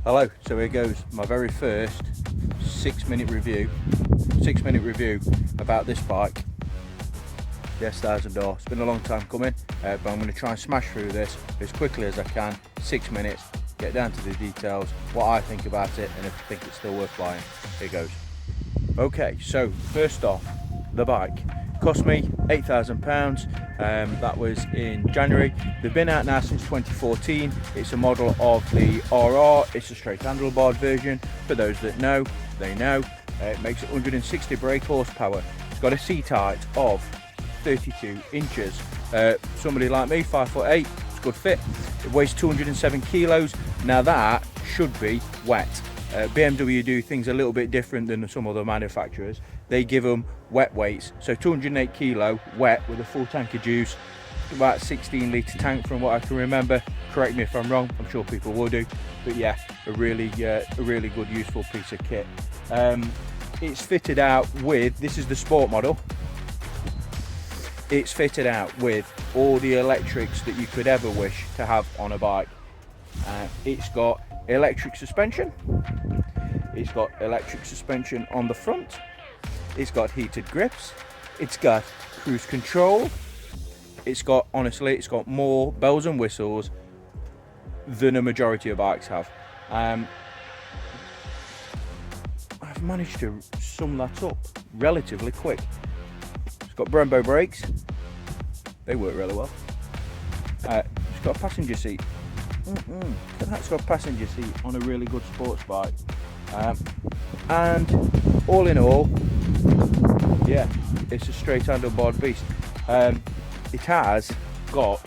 Hello, so here goes my very first 6-minute review about this bike, the S1000R. It's been a long time coming, but I'm going to try and smash through this as quickly as I can. 6 minutes, get down to the details, what I think about it, and if I think it's still worth buying. Here goes. Okay, so first off, the bike cost me £8,000. That was in January. They've been out now since 2014. It's a model of the RR. It's a straight handlebar version. For those that know, they know. It makes 160 brake horsepower. It's got a seat height of 32 inches. Somebody like me, 5'8", it's a good fit. It weighs 207 kilos. Now that should be wet. BMW do things a little bit different than some other manufacturers. They give them wet weights, so 208 kilo wet with a full tank of juice, about 16 litre tank from what I can remember. Correct me if I'm wrong, I'm sure people will do, but yeah, a really good useful piece of kit. It's fitted out with, this is the sport model, it's fitted out with all the electrics that you could ever wish to have on a bike. It's got electric suspension, it's got electric suspension on the front, it's got heated grips, it's got cruise control, it's got, honestly, it's got more bells and whistles than a majority of bikes have. I've managed to sum that up relatively quick. It's got Brembo brakes, they work really well. It's got a passenger seat. That's got a passenger seat on a really good sports bike. And all in all, yeah, it's a straight handlebar beast. It has got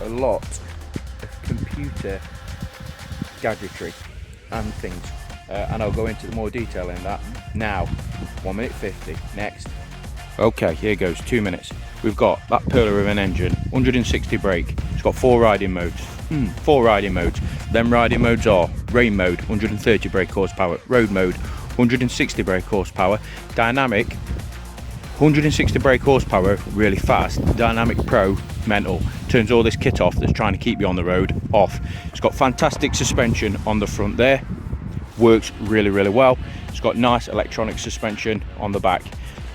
a lot of computer gadgetry and things, and I'll go into more detail in that now. 1 minute 50 next. Okay, here goes, 2 minutes. We've got that pillar of an engine, 160 brake. It's got 4 riding modes. 4 riding modes. Them riding modes are rain mode, 130 brake horsepower, road mode, 160 brake horsepower, dynamic, 160 brake horsepower, really fast, dynamic pro, mental, turns all this kit off that's trying to keep you on the road off. It's got fantastic suspension on the front there, works really well. It's got nice electronic suspension on the back.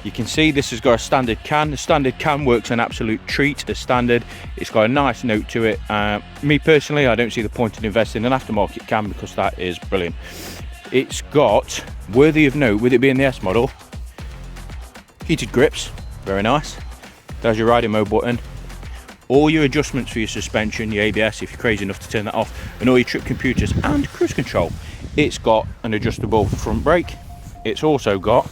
You can see this has got a standard can. The standard can works an absolute treat as standard. It's got a nice note to it. Me personally, I don't see the point in investing in an aftermarket can because that is brilliant. It's got, worthy of note, with it being the S model, heated grips, very nice. There's your riding mode button. All your adjustments for your suspension, your ABS if you're crazy enough to turn that off, and all your trip computers and cruise control. It's got an adjustable front brake. It's also got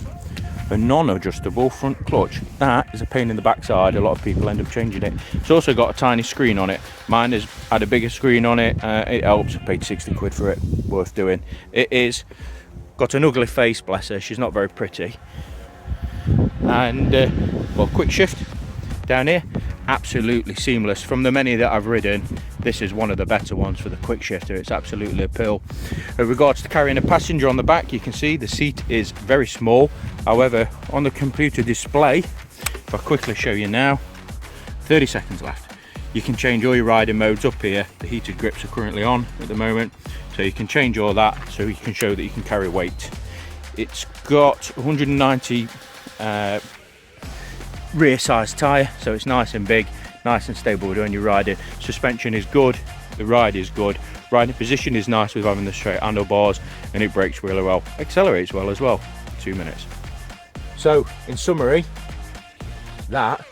a non-adjustable front clutch. That is a pain in the backside. A lot of people end up changing it. It's also got a tiny screen on it. Mine has had a bigger screen on it. It helps. I paid 60 quid for it. Worth doing. It is got an ugly face, bless her. She's not very pretty. And well, quick shift down here, absolutely seamless. From the many that I've ridden, this is one of the better ones for the quick shifter. It's absolutely a pill. In regards to carrying a passenger on the back, you can see the seat is very small. However, on the computer display, if I quickly show you now, 30 seconds left. You can change all your riding modes up here. The heated grips are currently on at the moment, so you can change all that so you can show that you can carry weight. It's got 190 rear size tyre, so it's nice and big, nice and stable when you're riding. Suspension is good, the ride is good, riding position is nice with having the straight handlebars, and it brakes really well, accelerates well as well. 2 minutes. So in summary, that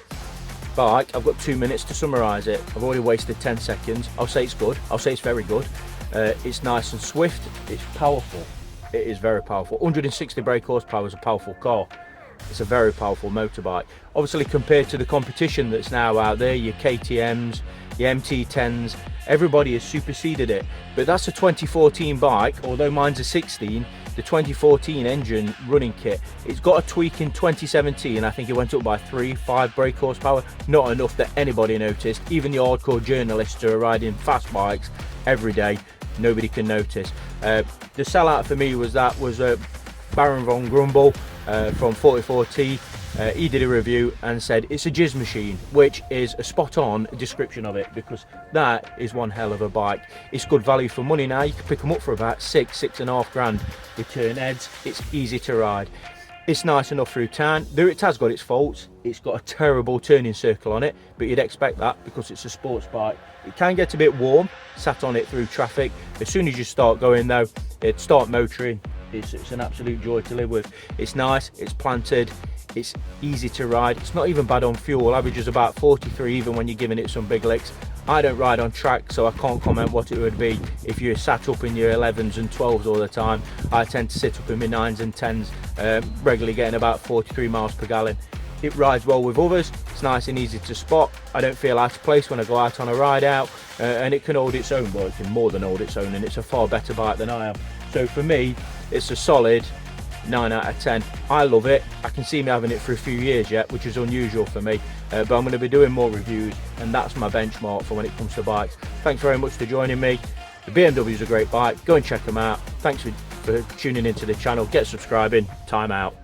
bike, I've got 2 minutes to summarise it. I've already wasted 10 seconds. I'll say it's good, I'll say it's very good. It's nice and swift, it's powerful, it is very powerful. 160 brake horsepower is a powerful car. It's a very powerful motorbike. Obviously, compared to the competition that's now out there, your KTMs, your MT10s, everybody has superseded it. But that's a 2014 bike, although mine's a 16, the 2014 engine running kit. It's got a tweak in 2017. I think it went up by 3-5 brake horsepower. Not enough that anybody noticed. Even the hardcore journalists who are riding fast bikes every day, nobody can notice. The sellout for me was Baron von Grumble from 44T. he did a review and said it's a jizz machine, which is a spot on description of it, because that is one hell of a bike. It's good value for money now. You can pick them up for about £6.5 grand. Return heads, it's easy to ride. It's nice enough through town. Though it has got its faults. It's got a terrible turning circle on it, but you'd expect that because it's a sports bike. It can get a bit warm, sat on it through traffic. As soon as you start going though, it'd start motoring. It's an absolute joy to live with. It's nice, it's planted, it's easy to ride. It's not even bad on fuel, averages about 43 even when you're giving it some big licks. I don't ride on track, so I can't comment what it would be if you're sat up in your 11s and 12s all the time. I tend to sit up in my 9s and 10s, regularly getting about 43 miles per gallon. It rides well with others, it's nice and easy to spot. I don't feel out of place when I go out on a ride out, and it can hold its own. Well, it can more than hold its own, and it's a far better bike than I am. So for me, it's a solid 9 out of 10. I love it. I can see me having it for a few years yet, which is unusual for me, but I'm going to be doing more reviews, and that's my benchmark for when it comes to bikes. Thanks very much for joining me. The BMW is a great bike. Go and check them out. Thanks for tuning into the channel. Get subscribing. Time out.